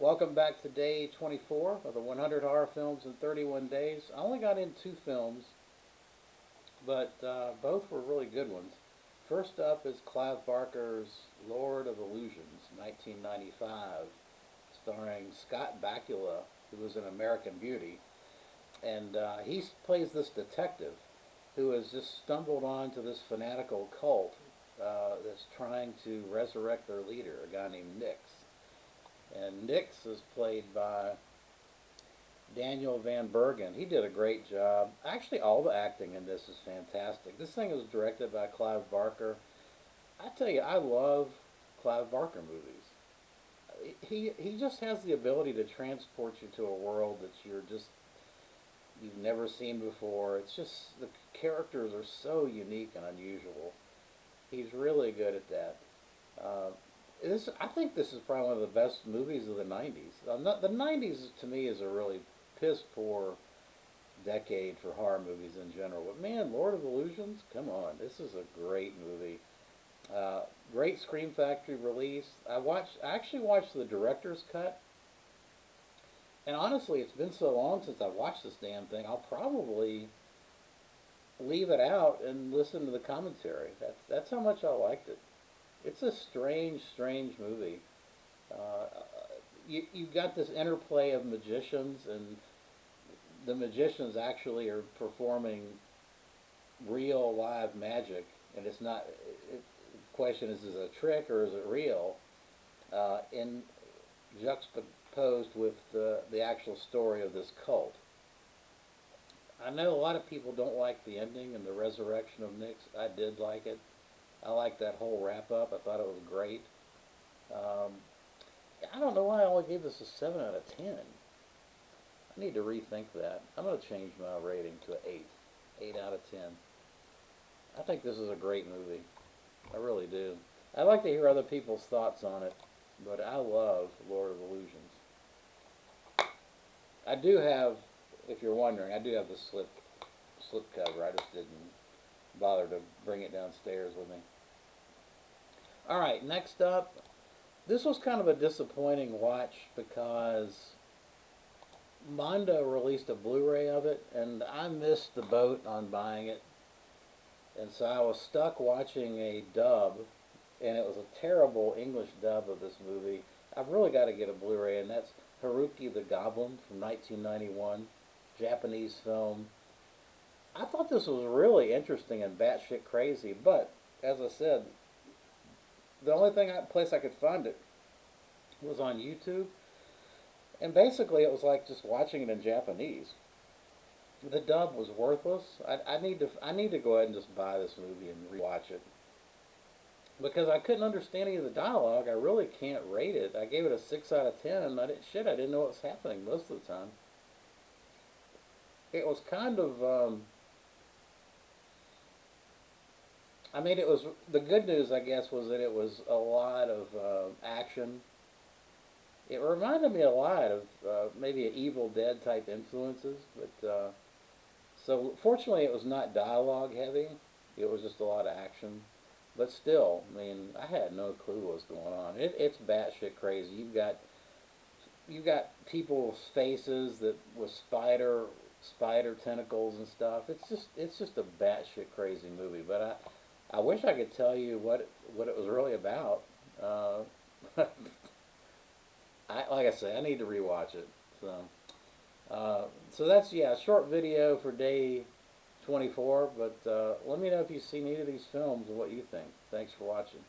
Welcome back to day 24 of the 100 horror films in 31 days. I only got in two films, but both were really good ones. First up is Clive Barker's Lord of Illusions, 1995, starring Scott Bakula, who was in American Beauty. And he plays this detective who has just stumbled onto this fanatical cult that's trying to resurrect their leader, a guy named Nix. And Nix is played by Daniel Van Bergen. He did a great job. Actually, all the acting in this is fantastic. This thing was directed by Clive Barker. I tell you, I love Clive Barker movies. He just has the ability to transport you to a world that you've never seen before. It's just the characters are so unique and unusual. He's really good at that. Uh, I think this is probably one of the best movies of the '90s. The '90s to me is a really piss poor decade for horror movies in general. But man, Lord of Illusions, come on, this is a great movie. Uh, Great Scream Factory release. I actually watched the director's cut, and honestly, it's been so long since I watched this damn thing. I'll probably leave it out and listen to the commentary. That's how much I liked it. It's a strange, strange movie. Uh, you got this interplay of magicians, and the magicians actually are performing real live magic, and it's not. The question is it a trick or is it real? In juxtaposed with the actual story of this cult. I know a lot of people don't like the ending and the resurrection of Nix. I did like it. I liked that whole wrap up. I thought it was great. Um, I don't know why I only gave this a 7 out of 10. I need to rethink that. I'm going to change my rating to an 8. 8 out of 10. I think this is a great movie. I really do. I'd like to hear other people's thoughts on it, but I love Lord of Illusions. I do have, if you're wondering, I do have the slip cover. I just didn't bother to bring it downstairs with me. All right, next up, this was kind of a disappointing watch because Mondo released a Blu-ray of it, and I missed the boat on buying it, and so I was stuck watching a dub, and it was a terrible English dub of this movie. I've really got to get a Blu-ray, and that's Haruki the Goblin from 1991, Japanese film. I thought this was really interesting and batshit crazy, but as I said, the only place I could find it was on YouTube, and basically it was like just watching it in Japanese. The dub was worthless. I need to go ahead and just buy this movie and rewatch it because I couldn't understand any of the dialogue. I really can't rate it. I gave it a 6 out of 10. I didn't know what was happening most of the time. It was kind of I mean, it was the good news, I guess, was that it was a lot of action. It reminded me a lot of maybe an Evil Dead type influences, but so fortunately, it was not dialogue heavy. It was just a lot of action, but still, I mean, I had no clue what was going on. It's batshit crazy. You've got people's faces that with spider tentacles and stuff. It's just a batshit crazy movie. But I wish I could tell you what it was really about. Uh, like I say, I need to rewatch it. So that's a short video for day 24. But let me know if you've seen any of these films and what you think. Thanks for watching.